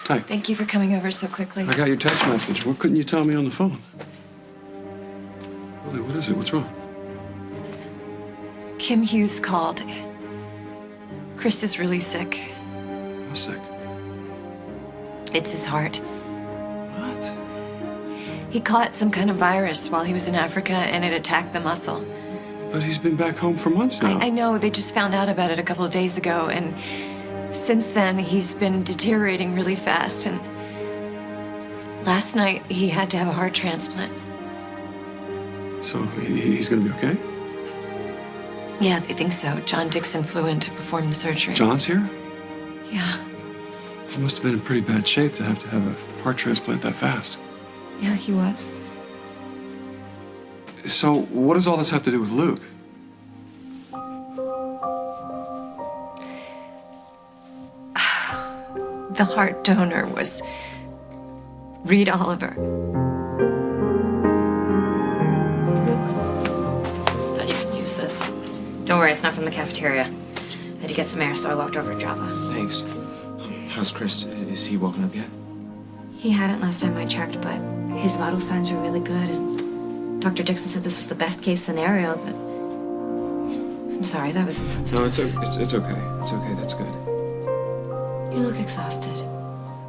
Hi. Thank you for coming over so quickly. I got your text message. What couldn't you tell me on the phone? Lily, what is it? What's wrong? Kim Hughes called. Chris is really sick. How sick? It's his heart. What? He caught some kind of virus while he was in Africa, and it attacked the muscle. But he's been back home for months now. I know. They just found out about it a couple of days ago, and since then, he's been deteriorating really fast, and last night, he had to have a heart transplant. So he's gonna be okay? Yeah, they think so. John Dixon flew in to perform the surgery. John's here? Yeah. He must have been in pretty bad shape to have a heart transplant that fast. Yeah, he was. So what does all this have to do with Luke? The heart donor was Reed Oliver. Thought you could use this. Don't worry, it's not from the cafeteria. I had to get some air, so I walked over to Java. Thanks. How's Chris? Is he woken up yet? He hadn't last time I checked, but his vital signs were really good, and Dr. Dixon said this was the best case scenario. That I'm sorry, that was insensitive. No, it's okay. It's okay. That's good. You look exhausted.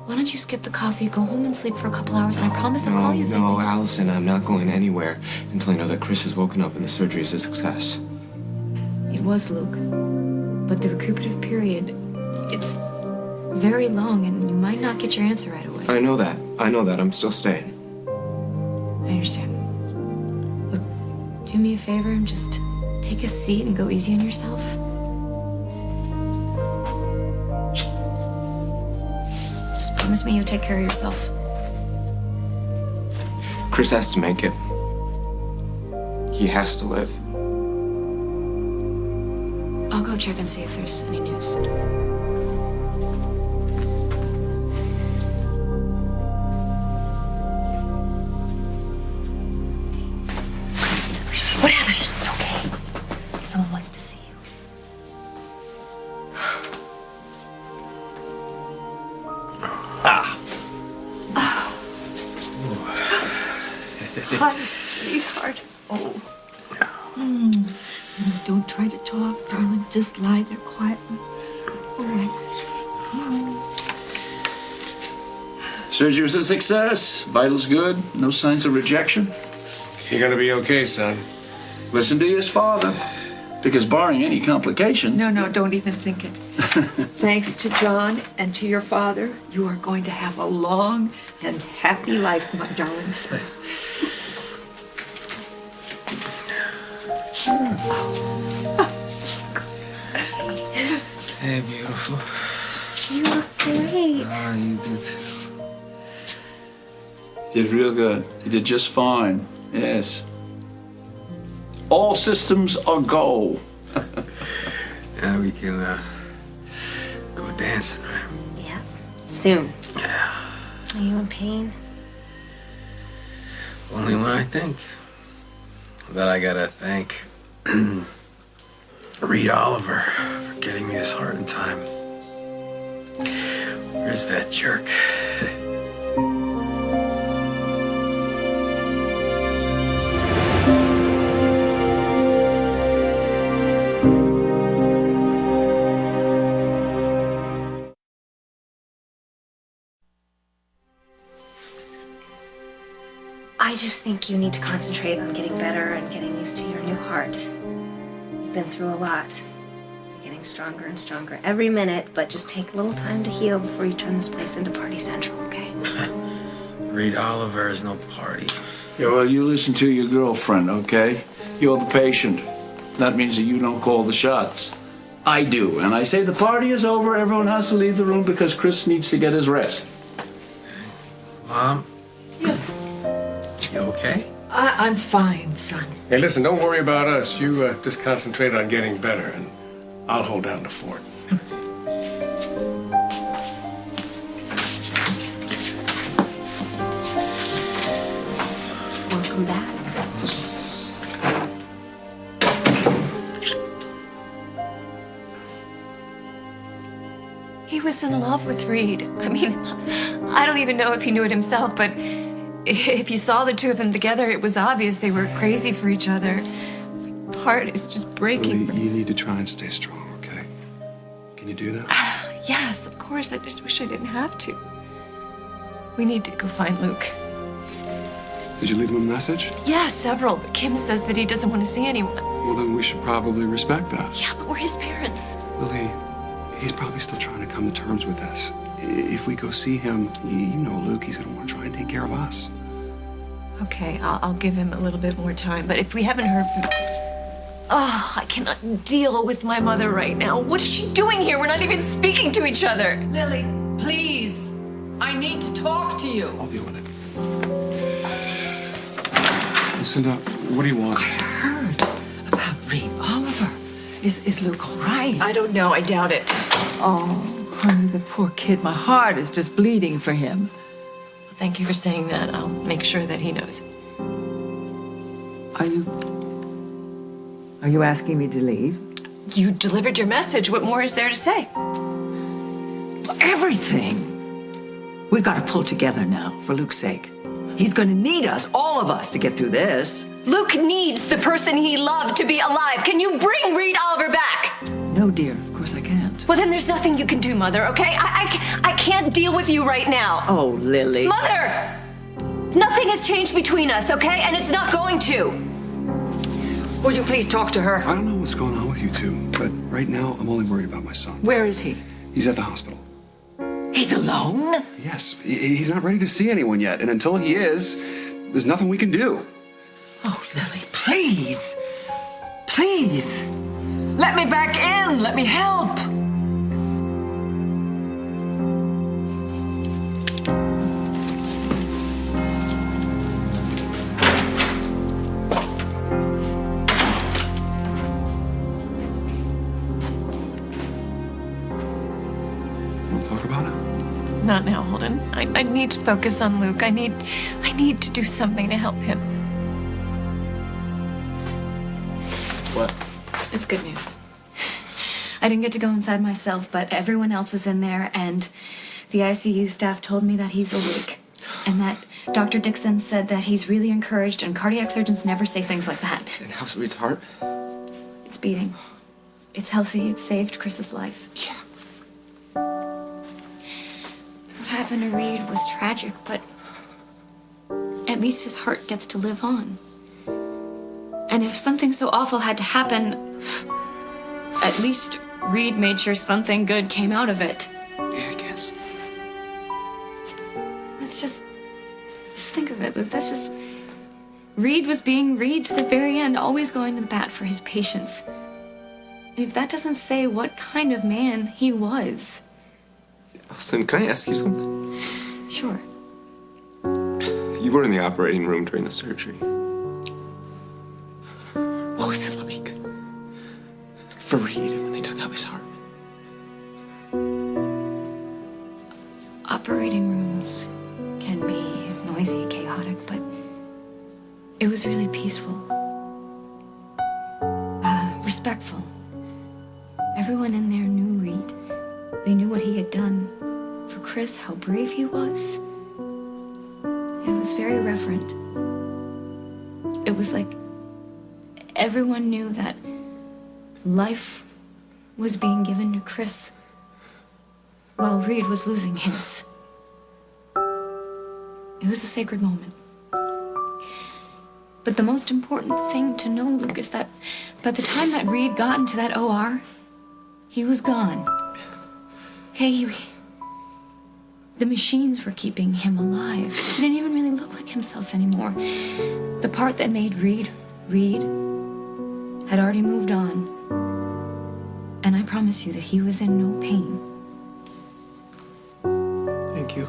Why don't you skip the coffee, go home and sleep for a couple hours, and I promise I'll call you if No, anything. Allison, I'm not going anywhere until I know that Chris has woken up and the surgery is a success. It was, Luke. But the recuperative period, it's very long, and you might not get your answer right away. I know that. I'm still staying. I understand. Look, do me a favor and just take a seat and go easy on yourself. Just promise me you'll take care of yourself. Chris has to make it. He has to live. I'll go check and see if there's any news. What happened? It's okay. Someone wants to see you. Hi, sweetheart. Oh. Don't try to talk, darling. Just lie there quietly. All right. Surgery was a success. Vitals good. No signs of rejection. You're gonna be okay, son. Listen to his father. Because barring any complications... No, don't even think it. Thanks to John and to your father, you are going to have a long and happy life, my darling son. Hey, beautiful. You look great. Oh, you do too. Did real good. He did just fine. Yes. All systems are go. Now we can go dancing, right? Yeah. Soon. Yeah. Are you in pain? Only when I think. But I gotta thank Reed Oliver for getting me this heart in time. Where's that jerk? I just think you need to concentrate on getting better and getting used to your new heart. You've been through a lot. You're getting stronger and stronger every minute, but just take a little time to heal before you turn this place into Party Central, okay? Reed Oliver is no party. Yeah, well, you listen to your girlfriend, okay? You're the patient. That means that you don't call the shots. I do. And I say the party is over, everyone has to leave the room because Chris needs to get his rest. Mom, Yes, you okay? I'm fine, son. Hey, listen, don't worry about us. You just concentrate on getting better, and I'll hold down the fort. Welcome back. He was in love with Reed. I mean, I don't even know if he knew it himself, but if you saw the two of them together, it was obvious they were crazy for each other. My heart is just breaking. Lily, you need to try and stay strong, okay? Can you do that? Yes, of course. I just wish I didn't have to. We need to go find Luke. Did you leave him a message? Yeah, several, but Kim says that he doesn't want to see anyone. Well, then we should probably respect that. Yeah, but we're his parents. Lily, he's probably still trying to come to terms with this. If we go see him, you know Luke, he's going to want to try and take care of us. Okay, I'll give him a little bit more time, but if we haven't heard from... Oh, I cannot deal with my mother right now. What is she doing here? We're not even speaking to each other. Lily, please. I need to talk to you. I'll deal with it. Listen up. What do you want? I heard about Reed Oliver. Is Luke all right? I don't know. I doubt it. Oh, honey, the poor kid. My heart is just bleeding for him. Thank you for saying that. I'll make sure that he knows. Are you asking me to leave? You delivered your message. What more is there to say? Everything. We've got to pull together now, for Luke's sake. He's going to need us, all of us, to get through this. Luke needs the person he loved to be alive. Can you bring Reed Oliver back? No, dear, of course I can't. Well, then there's nothing you can do, Mother, okay? I can't deal with you right now. Oh, Lily. Mother! Nothing has changed between us, okay? And it's not going to. Would you please talk to her? I don't know what's going on with you two, but right now I'm only worried about my son. Where is he? He's at the hospital. He's alone? Yes, he's not ready to see anyone yet, and until he is, there's nothing we can do. Oh, Lily, please. Please. Let me back in. Let me help. Want to talk about it? Not now, Holden. I need to focus on Luke. I need to do something to help him. What? It's good news. I didn't get to go inside myself, but everyone else is in there, and the ICU staff told me that he's awake. And that Dr. Dixon said that he's really encouraged, and cardiac surgeons never say things like that. And how's Reed's heart? It's beating. It's healthy. It saved Chris's life. Yeah. What happened to Reed was tragic, but at least his heart gets to live on. And if something so awful had to happen, at least Reed made sure something good came out of it. Yeah, I guess. Let's just think of it, Luke. That's just... Reed was being Reed to the very end, always going to the bat for his patients. And if that doesn't say what kind of man he was... Listen, can I ask you something? Sure. You were in the operating room during the surgery. What was it like for Reed when they took out his heart? Operating rooms can be noisy, chaotic, but it was really peaceful. Respectful. Everyone in there knew Reed. They knew what he had done. For Chris, how brave he was. It was very reverent. It was like everyone knew that life was being given to Chris while Reed was losing his. It was a sacred moment. But the most important thing to know, Luke, is that by the time that Reed got into that OR, he was gone. Okay, the machines were keeping him alive. He didn't even really look like himself anymore. The part that made Reed had already moved on. And I promise you that he was in no pain. Thank you.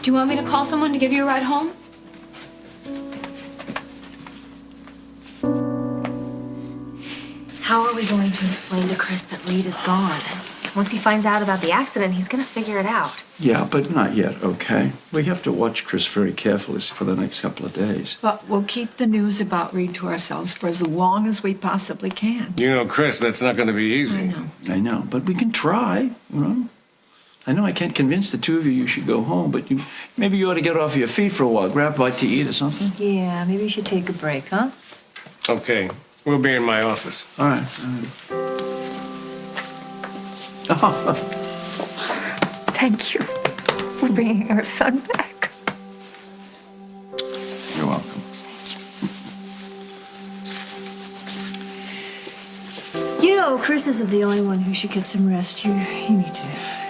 Do you want me to call someone to give you a ride home? How are we going to explain to Chris that Reed is gone? Once he finds out about the accident, he's gonna figure it out. Yeah, but not yet, okay? We have to watch Chris very carefully for the next couple of days. But we'll keep the news about Reed to ourselves for as long as we possibly can. You know, Chris, that's not going to be easy. I know, but we can try, you know? I know I can't convince the two of you should go home, but maybe you ought to get off your feet for a while, grab a bite to eat or something. Yeah, maybe you should take a break, huh? Okay, we'll be in my office. All right. Thank you for bringing our son back. You're welcome. You know, Chris isn't the only one who should get some rest. You need to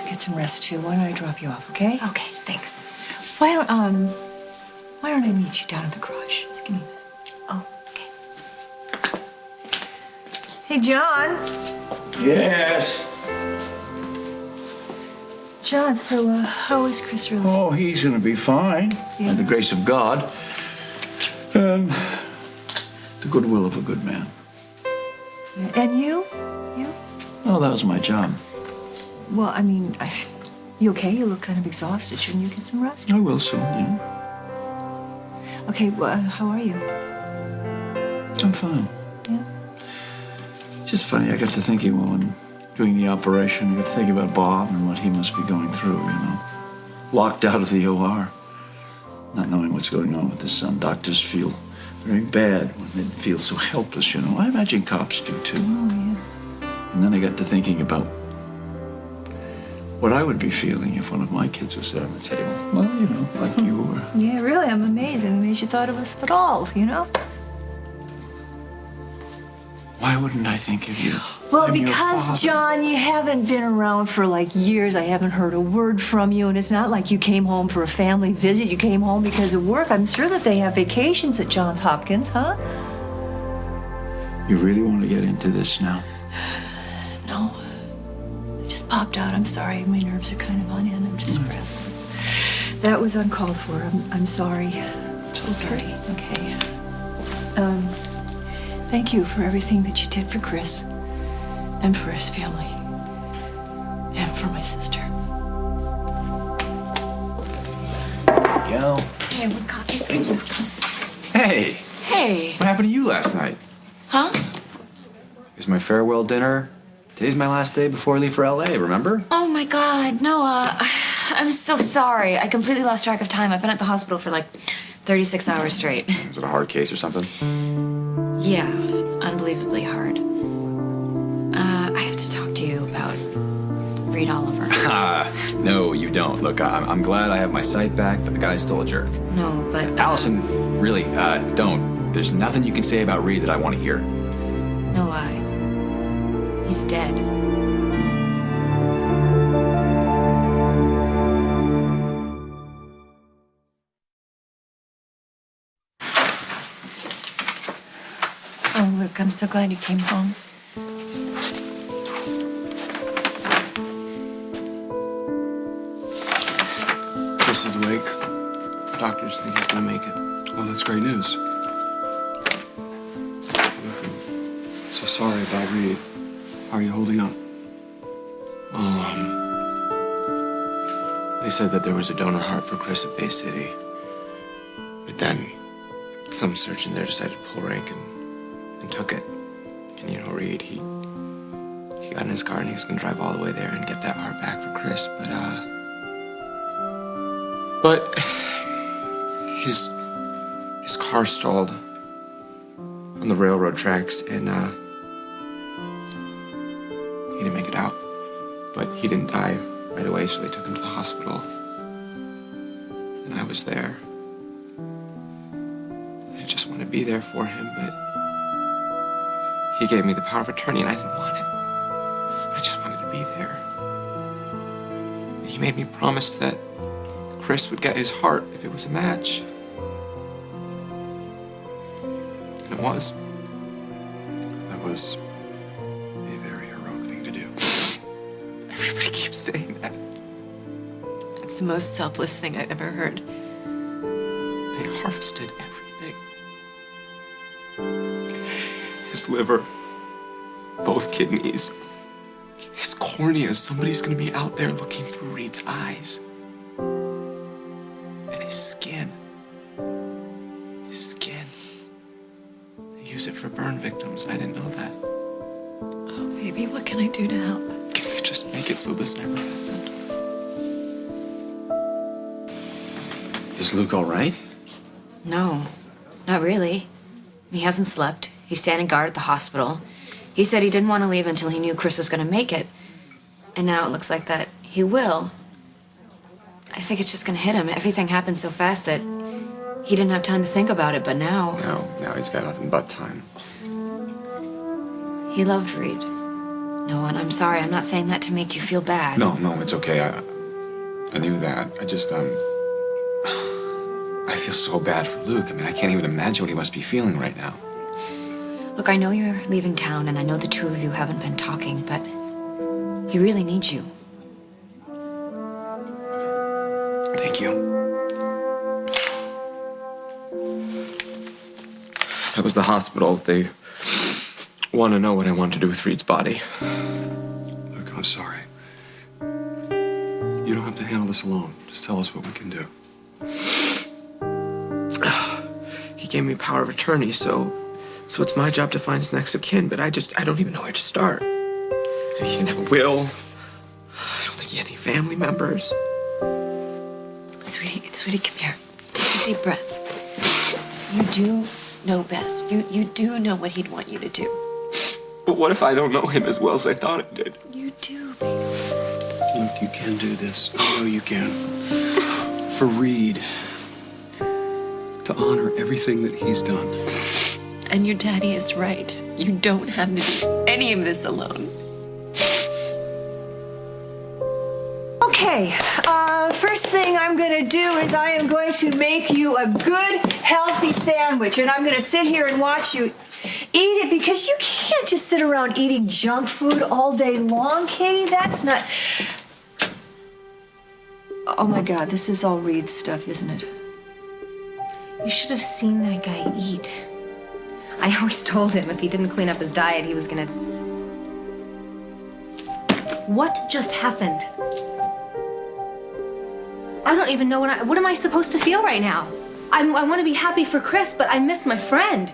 get some rest too. Why don't I drop you off, okay? Okay, thanks. Why don't I meet you down at the garage? Just give me a minute. Oh, okay. Hey, John. Yes. John, so how is Chris really? Oh, he's going to be fine. Yeah. By the grace of God. The goodwill of a good man. And you? You? Oh, that was my job. Well, I mean, you okay? You look kind of exhausted. Shouldn't you get some rest? I will soon, yeah. Okay, well, how are you? I'm fine. Yeah. It's just funny, I got to thinking while I'm doing the operation, I got to think about Bob and what he must be going through, you know. Locked out of the OR, not knowing what's going on with his son. Doctors feel very bad when they feel so helpless, you know. I imagine cops do too. Oh, yeah. And then I got to thinking about what I would be feeling if one of my kids was there on the table. Well, you know, like you were. Yeah, really, I'm amazed. I'm amazed you thought of us at all, you know? Why wouldn't I think of you? Well, I'm your because, father. John, you haven't been around for like years. I haven't heard a word from you, and it's not like you came home for a family visit. You came home because of work. I'm sure that they have vacations at Johns Hopkins, huh? You really want to get into this now? No. It just popped out. I'm sorry. My nerves are kind of on end. I'm just frazzled. That was uncalled for. I'm sorry. It's Sorry. Okay. Thank you for everything that you did for Chris and for his family and for my sister. Go. Hey, one coffee, please. Hey, Hey. what happened to you last night? Huh? It was my farewell dinner. Today's my last day before I leave for LA, remember? Oh my God, Noah. I'm so sorry. I completely lost track of time. I've been at the hospital for like 36 hours straight. Was it a hard case or something? Yeah, unbelievably hard. I have to talk to you about Reed Oliver. No, you don't. Look, I'm glad I have my sight back, but the guy's still a jerk. No, but Allison, really, don't. There's nothing you can say about Reed that I want to hear. Noah, he's dead. Oh, Luke, I'm so glad you came home. Chris is awake. Doctors think he's gonna make it. Well, that's great news. So sorry about Reed. How are you holding up? They said that there was a donor heart for Chris at Bay City. But then some surgeon there decided to pull rank and took it. And you know, Reed, he got in his car and he was gonna drive all the way there and get that heart back for Chris. But his car stalled on the railroad tracks and he didn't make it out. But he didn't die right away, so they took him to the hospital. And I was there. I just wanted to be there for him, but he gave me the power of attorney and I didn't want it. I just wanted to be there. He made me promise that Chris would get his heart if it was a match. And it was. That was a very heroic thing to do. Everybody keeps saying that. It's the most selfless thing I've ever heard. They harvested everything. His liver, both kidneys, his corny as somebody's gonna be out there looking for Reed's eyes. And his skin. His skin. They use it for burn victims. I didn't know that. Oh, baby, what can I do to help? Can we just make it so this never happened? Is Luke all right? No, not really. He hasn't slept. He's standing guard at the hospital. He said he didn't want to leave until he knew Chris was going to make it. And now it looks like that he will. I think it's just going to hit him. Everything happened so fast that he didn't have time to think about it, but now... Now he's got nothing but time. He loved Reed. No, and I'm sorry. I'm not saying that to make you feel bad. No, it's okay. I knew that. I just, I feel so bad for Luke. I mean, I can't even imagine what he must be feeling right now. Look, I know you're leaving town, and I know the two of you haven't been talking, but he really needs you. Thank you. That was the hospital. They want to know what I want to do with Reed's body. Luke, I'm sorry. You don't have to handle this alone. Just tell us what we can do. He gave me power of attorney, so it's my job to find his next of kin, but I don't even know where to start. He didn't have a will. I don't think he had any family members. Sweetie, come here. Take a deep breath. You do know best. You do know what he'd want you to do. But what if I don't know him as well as I thought I did? You do, baby. Luke, you can do this. I know you can. For Reed. To honor everything that he's done. And your daddy is right. You don't have to do any of this alone. Okay, first thing I'm gonna do is I am going to make you a good, healthy sandwich, and I'm gonna sit here and watch you eat it because you can't just sit around eating junk food all day long, Katie. That's not... Oh my God, this is all Reed's stuff, isn't it? You should have seen that guy eat. I always told him if he didn't clean up his diet, he was gonna... What just happened? I don't even know what am I supposed to feel right now? I want to be happy for Chris, but I miss my friend.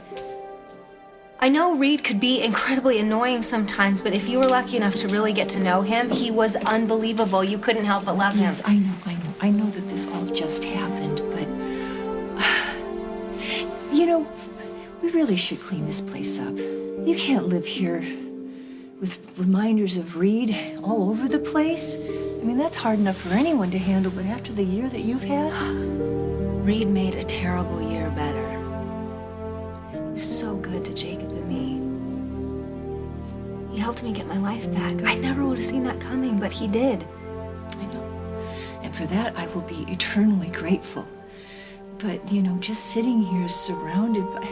I know Reed could be incredibly annoying sometimes, but if you were lucky enough to really get to know him, he was unbelievable. You couldn't help but love him. Yes, I know that this all just happened, but... You know, we really should clean this place up. You can't live here with reminders of Reed all over the place. I mean, that's hard enough for anyone to handle, but after the year that you've had... Reed made a terrible year better. He was so good to Jacob and me. He helped me get my life back. I never would have seen that coming, but he did. I know. And for that, I will be eternally grateful. But, you know, just sitting here surrounded by...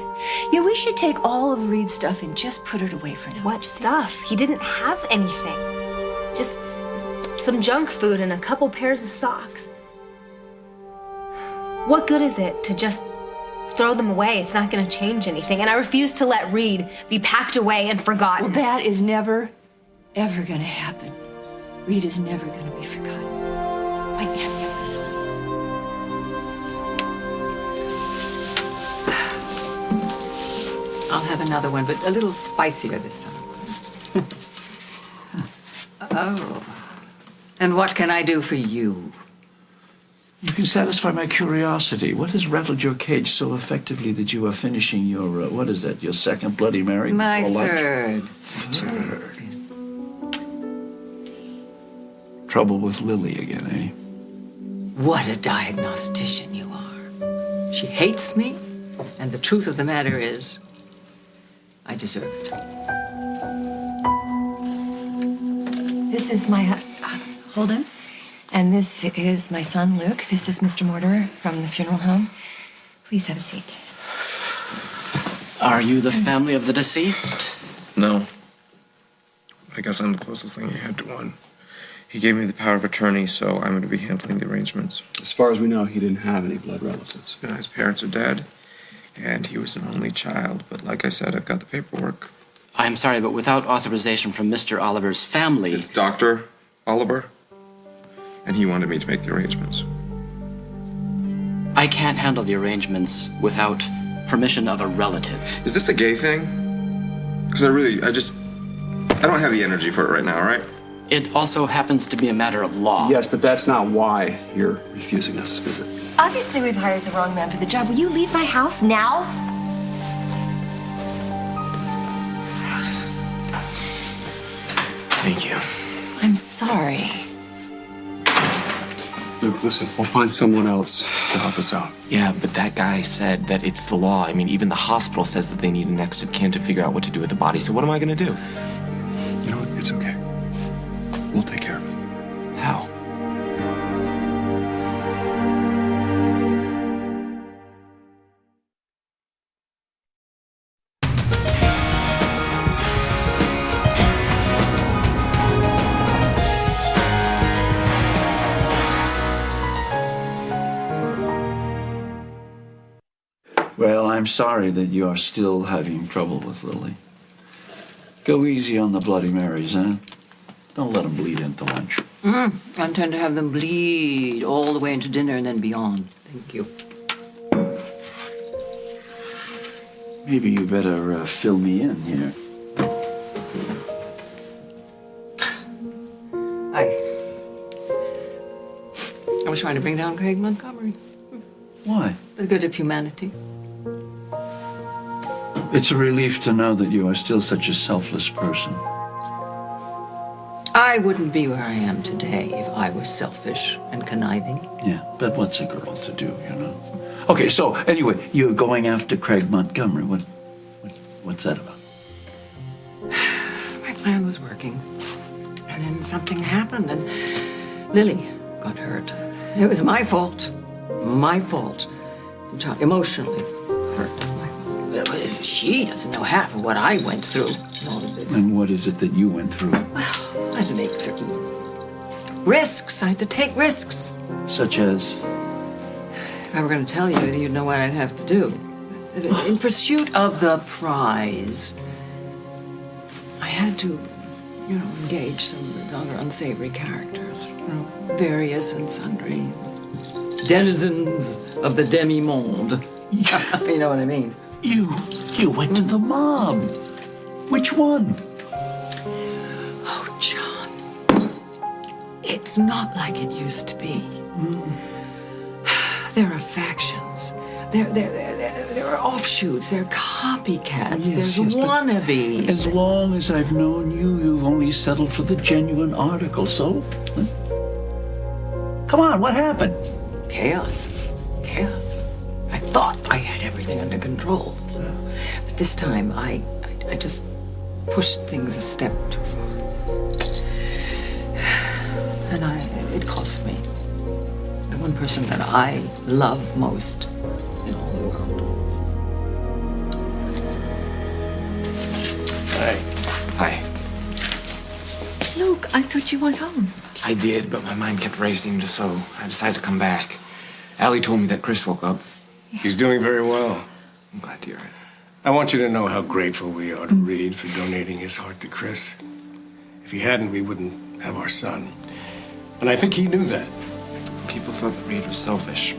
Yeah, we should take all of Reed's stuff and just put it away for now. What stuff? He didn't have anything. Just some junk food and a couple pairs of socks. What good is it to just throw them away? It's not going to change anything. And I refuse to let Reed be packed away and forgotten. Well, that is never, ever going to happen. Reed is never going to be forgotten. By any of us, honey. I'll have another one, but a little spicier this time. Oh. And what can I do for you? You can satisfy my curiosity. What has rattled your cage so effectively that you are finishing your, what is that, your second Bloody Mary? My before lunch? third. Trouble with Lily again, eh? What a diagnostician you are. She hates me, and the truth of the matter is, I deserve it. This is my Holden, and this is my son Luke. This is Mr. Mortimer from the funeral home. Please have a seat. Are you the family of the deceased? No. I guess I'm the closest thing he had to one. He gave me the power of attorney, so I'm going to be handling the arrangements. As far as we know, he didn't have any blood relatives. His parents are dead, and he was an only child. But like I said, I've got the paperwork. I'm sorry, but without authorization from Mr. Oliver's family... It's Dr. Oliver, and he wanted me to make the arrangements. I can't handle the arrangements without permission of a relative. Is this a gay thing? Because I don't have the energy for it right now, all right? It also happens to be a matter of law. Yes, but that's not why you're refusing this visit. Obviously, we've hired the wrong man for the job. Will you leave my house now? Thank you. I'm sorry. Luke, listen, we'll find someone else to help us out. Yeah, but that guy said that it's the law. I mean, even the hospital says that they need an next of kin to figure out what to do with the body. So what am I going to do? You know what? It's okay. We'll take care of it. How? Well, I'm sorry that you are still having trouble with Lily. Go easy on the Bloody Marys, huh? Don't let them bleed into lunch. I intend to have them bleed all the way into dinner and then beyond. Thank you. Maybe you better fill me in here. I was trying to bring down Craig Montgomery. Why? For the good of humanity. It's a relief to know that you are still such a selfless person. I wouldn't be where I am today if I was selfish and conniving. Yeah, but what's a girl to do, you know? Okay, so anyway, you're going after Craig Montgomery. What's that about? My plan was working. And then something happened and Lily got hurt. It was my fault. My fault. Emotionally hurt. She doesn't know half of what I went through in all of this. And what is it that you went through? Well, I had to make certain risks. I had to take risks. Such as? If I were going to tell you, you'd know what I'd have to do. In pursuit of the prize, I had to, engage some rather unsavory characters. Various and sundry denizens of the demi-monde. You know what I mean? You went to the mob. Which one? Oh, John. It's not like it used to be. There are factions. There are offshoots. There are copycats. There's wannabes. As long as I've known you, you've only settled for the genuine article, so? Come on, what happened? Chaos. I thought I had everything under control. But this time, I just pushed things a step too far. And it cost me. The one person that I love most in all the world. Hi. Luke, I thought you went home. I did, but my mind kept racing, so I decided to come back. Allie told me that Chris woke up. He's doing very well. I'm glad to hear it. I want you to know how grateful we are to Reed for donating his heart to Chris. If he hadn't, we wouldn't have our son. And I think he knew that. People thought that Reed was selfish,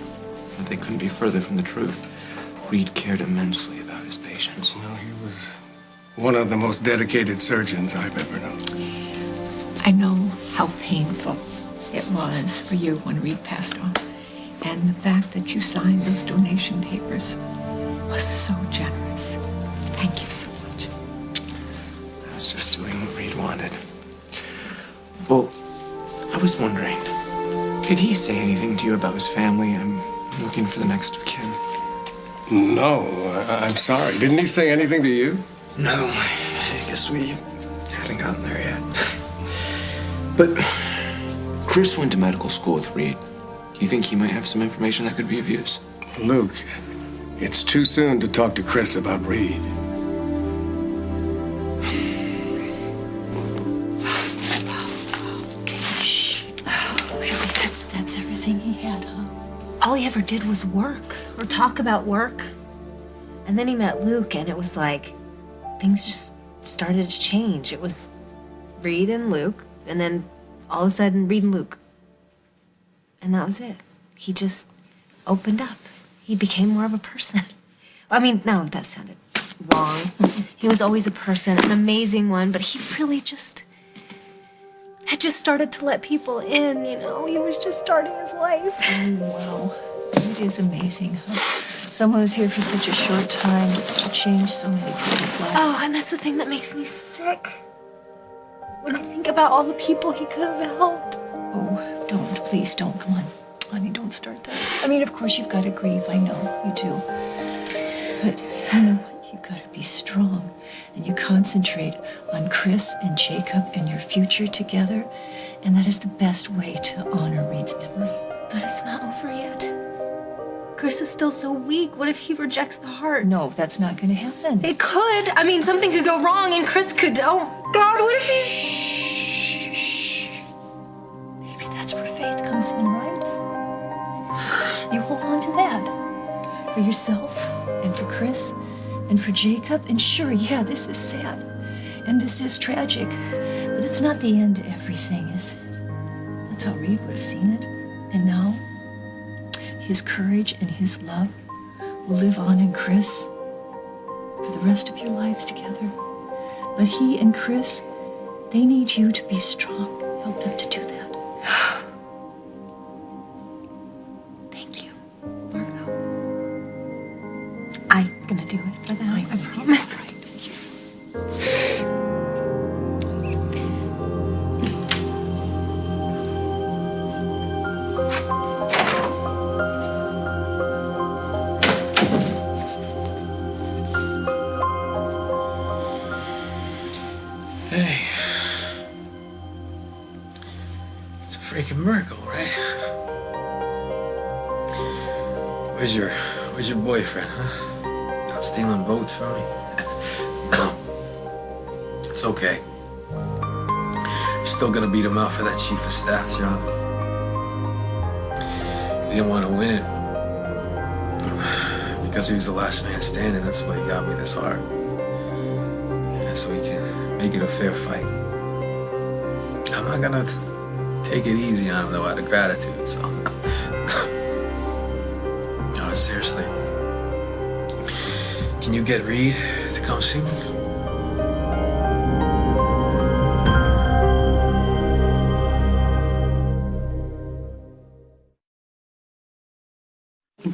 but they couldn't be further from the truth. Reed cared immensely about his patients. Well, he was one of the most dedicated surgeons I've ever known. I know how painful it was for you when Reed passed on. And the fact that you signed those donation papers was so generous. Thank you so much. I was just doing what Reed wanted. Well, I was wondering, did he say anything to you about his family? I'm looking for the next of kin. No, I'm sorry. Didn't he say anything to you? No, I guess we hadn't gotten there yet. But Chris went to medical school with Reed. Do you think he might have some information that could be of use? Luke, it's too soon to talk to Chris about Reed. Really, that's everything he had, huh? All he ever did was work or talk about work. And then he met Luke, and it was like things just started to change. It was Reed and Luke, and then all of a sudden, Reed and Luke. And that was it. He just opened up. He became more of a person. I mean, no, that sounded wrong. He was always a person, an amazing one, but he really had just started to let people in, you know? He was just starting his life. Oh, wow. It is amazing how someone who's here for such a short time to change so many people's lives. Oh, and that's the thing that makes me sick. When I think about all the people he could have helped. Oh, don't. Please don't. Come on. Honey, don't start that. I mean, of course, you've got to grieve. I know. You do. But, you know what? You've got to be strong. And you concentrate on Chris and Jacob and your future together. And that is the best way to honor Reed's memory. But it's not over yet. Chris is still so weak. What if he rejects the heart? No, that's not going to happen. It could. I mean, something could go wrong and Chris could. Oh, God, what if he. Maybe that's where faith comes in, right? You hold on to that. For yourself and for Chris and for Jacob. And sure, yeah, this is sad. And this is tragic. But it's not the end to everything, is it? That's how Reed would have seen it. And now, his courage and his love will live on in Chris for the rest of your lives together. But he and Chris, they need you to be strong. Help them to do that. Thank you, Margot. I'm gonna do it for them. I promise. Hey. It's a freaking miracle, right? Where's your boyfriend, huh? Out stealing votes from me? It's okay. You're still gonna beat him out for that chief of staff job. He didn't want to win it. Because he was the last man standing, that's why he got me this hard. So he can make it a fair fight. I'm not gonna take it easy on him though, out of gratitude, so. No, seriously. Can you get Reed to come see me?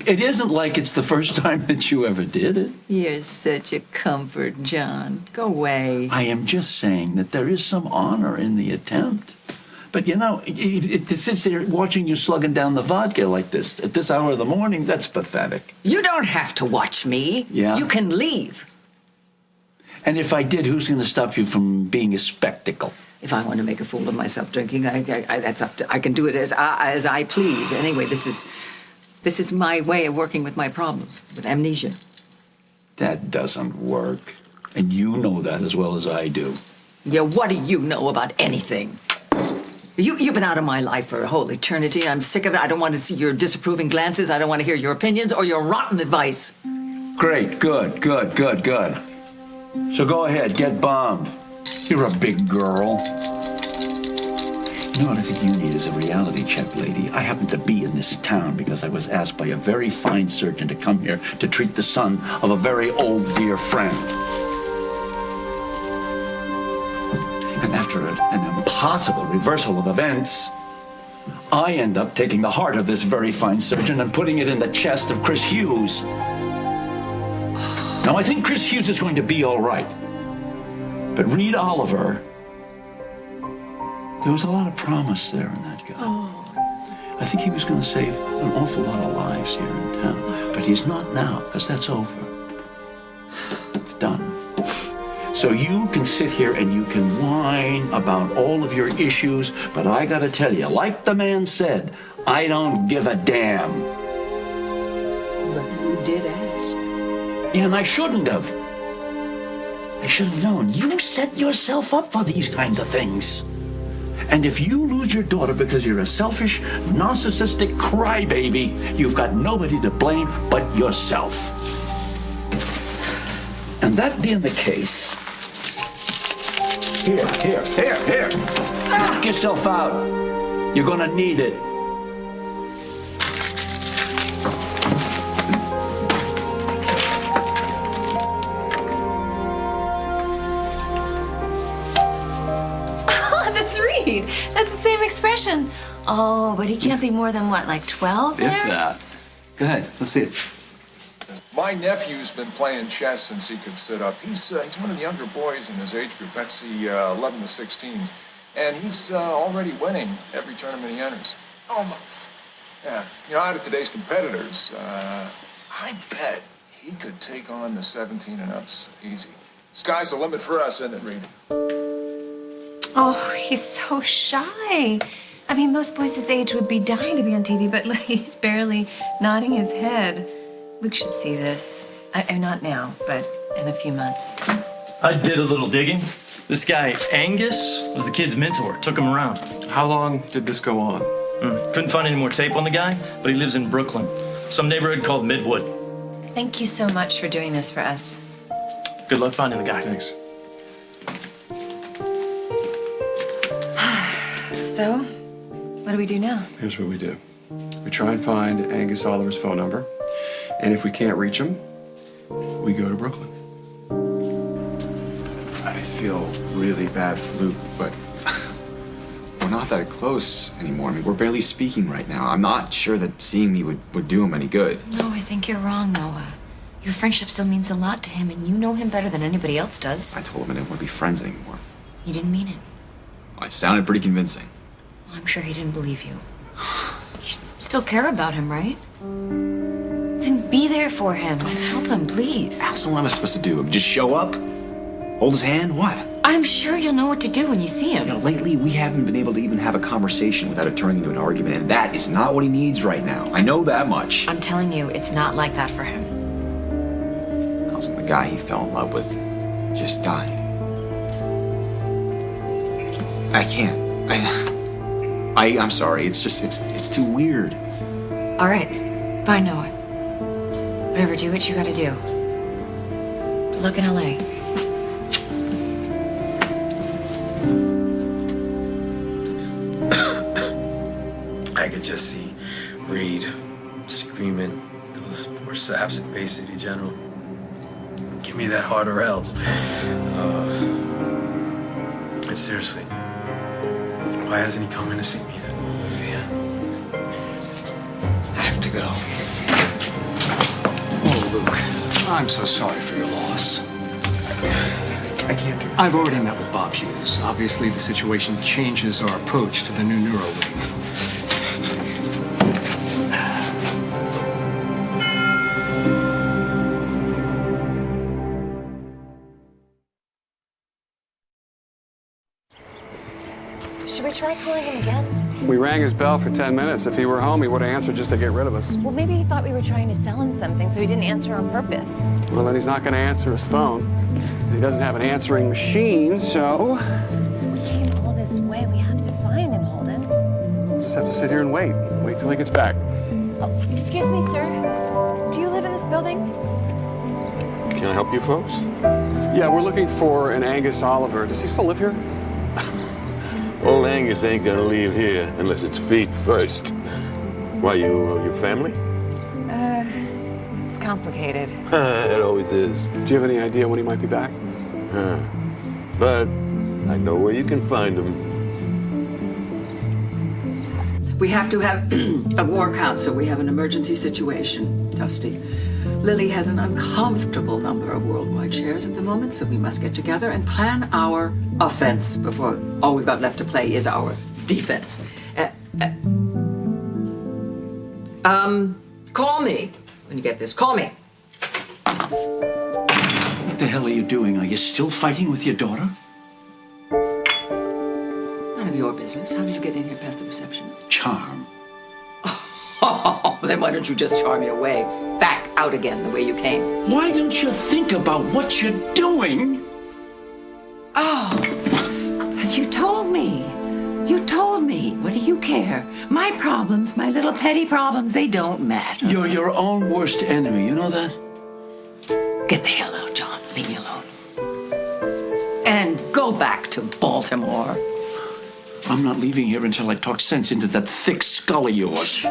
It isn't like it's the first time that you ever did it. You're such a comfort, John. Go away. I am just saying that there is some honor in the attempt. But you know, to sit there watching you slugging down the vodka like this at this hour of the morning, that's pathetic. You don't have to watch me. Yeah? You can leave. And if I did, who's going to stop you from being a spectacle? If I want to make a fool of myself drinking, that's up to. I can do it as I please. Anyway, this is my way of working with my problems, with amnesia. That doesn't work. And you know that as well as I do. Yeah, what do you know about anything? You've been out of my life for a whole eternity, and I'm sick of it. I don't want to see your disapproving glances. I don't want to hear your opinions or your rotten advice. Great, good. So go ahead, get bombed. You're a big girl. You know what I think you need is a reality check, lady. I happen to be in this town because I was asked by a very fine surgeon to come here to treat the son of a very old dear friend. And after an impossible reversal of events, I end up taking the heart of this very fine surgeon and putting it in the chest of Chris Hughes. Now, I think Chris Hughes is going to be all right. But Reed Oliver, there was a lot of promise there in that guy. I think he was going to save an awful lot of lives here in town. But he's not now, because that's over. It's done. So you can sit here and you can whine about all of your issues, but I gotta tell you, like the man said, I don't give a damn. But you did ask. Yeah, and I shouldn't have. I should have known. You set yourself up for these kinds of things. And if you lose your daughter because you're a selfish, narcissistic crybaby, you've got nobody to blame but yourself. And that being the case, Here. Knock yourself out. You're gonna need it. Oh, that's Reed. That's the same expression. Oh, but he can't be more than what, like 12 there? If that. Go ahead, let's see it. My nephew's been playing chess since he could sit up. He's one of the younger boys in his age group. That's the 11 to 16s. And he's already winning every tournament he enters. Almost. Yeah. You know, out of today's competitors, I bet he could take on the 17 and ups easy. Sky's the limit for us, isn't it, Reed? Oh, he's so shy. I mean, most boys his age would be dying to be on TV, but he's barely nodding his head. Luke should see this. Not now, but in a few months. I did a little digging. This guy, Angus, was the kid's mentor. Took him around. How long did this go on? Couldn't find any more tape on the guy, but he lives in Brooklyn. Some neighborhood called Midwood. Thank you so much for doing this for us. Good luck finding the guy. Thanks. So, what do we do now? Here's what we do. We try and find Angus Oliver's phone number, and if we can't reach him, we go to Brooklyn. I feel really bad for Luke, but we're not that close anymore. I mean, we're barely speaking right now. I'm not sure that seeing me would do him any good. No, I think you're wrong, Noah. Your friendship still means a lot to him, and you know him better than anybody else does. I told him I didn't want to be friends anymore. You didn't mean it. I sounded pretty convincing. Well, I'm sure he didn't believe you. You still care about him, right? Then be there for him. Help him, please. Allison, what am I supposed to do? Just show up? Hold his hand? What? I'm sure you'll know what to do when you see him. You know, lately we haven't been able to even have a conversation without it turning into an argument, and that is not what he needs right now. I know that much. I'm telling you, it's not like that for him. Allison, the guy he fell in love with just died. I can't. I'm sorry. It's just, it's too weird. All right. Fine, Noah. Whatever, do what you gotta do. Good luck in LA. I could just see Reed screaming, those poor saps at Bay City General. Give me that heart or else. And seriously, why hasn't he come in to see me yet? I have to go. Oh, Luke, I'm so sorry for your loss. I can't do it. I've already met with Bob Hughes. Obviously, the situation changes our approach to the new neuro wing. Should we try calling him again? We rang his bell for 10 minutes. If he were home, he would have answered just to get rid of us. Well, maybe he thought we were trying to sell him something, so he didn't answer on purpose. Well, then he's not going to answer his phone. He doesn't have an answering machine, so We came all this way. We have to find him, Holden. we'll just have to sit here and wait. Wait till he gets back. Oh, excuse me, sir. Do you live in this building? Can I help you folks? Yeah, we're looking for an Angus Oliver. Does he still live here? Old Angus ain't gonna leave here unless it's feet first. Why, your family? It's complicated. It always is. Do you have any idea when he might be back? But I know where you can find him. We have to have a war council. We have an emergency situation, Dusty. Lily has an uncomfortable number of worldwide shares at the moment, so we must get together and plan our offense before all we've got left to play is our defense. Call me when you get this. Call me. What the hell are you doing? Are you still fighting with your daughter? None of your business. How did you get in here past the reception? Charm. Oh, then why don't you just charm your way back out again the way you came? Why don't you think about what you're doing? Oh, but you told me. You told me. What do you care? My problems, my little petty problems, they don't matter. You're your own worst enemy, you know that? Get the hell out, John. Leave me alone. and go back to Baltimore. I'm not leaving here until I talk sense into that thick skull of yours.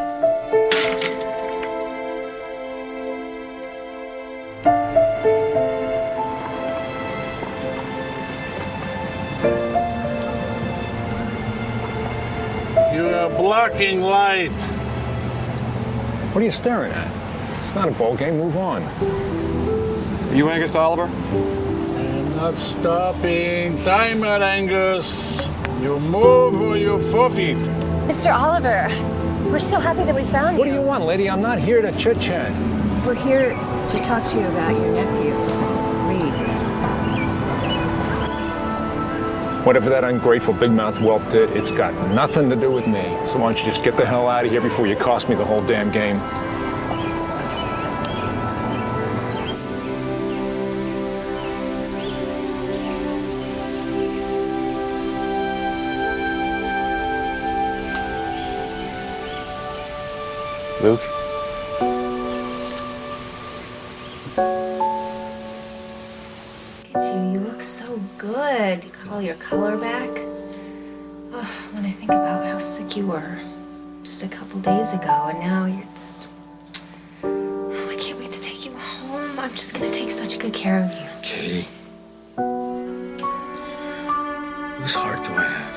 You are blocking light. What are you staring at? It's not a ball game. Move on. Are you Angus Oliver? I'm not stopping. Timer, Angus. You move or you forfeit. Mr. Oliver, we're so happy that we found you. What do you want, lady? I'm not here to chit-chat. We're here to talk to you about your nephew, Reed. Whatever that ungrateful big mouth whelp did, it's got nothing to do with me. So why don't you just get the hell out of here before you cost me the whole damn game? Luke? Look at you. You look so good. You got all your color back. Oh, when I think about how sick you were just a couple days ago, and now you're just... Oh, I can't wait to take you home. I'm just gonna take such good care of you. Katie. Whose heart do I have?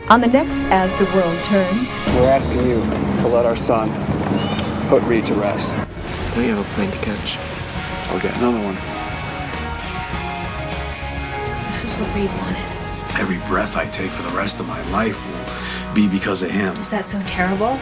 On the next As the World Turns, We're asking you to let our son put Reed to rest. Don't you have a plane to catch? I'll get another one. This is what Reed wanted. Every breath I take for the rest of my life will be because of him. Is that so terrible?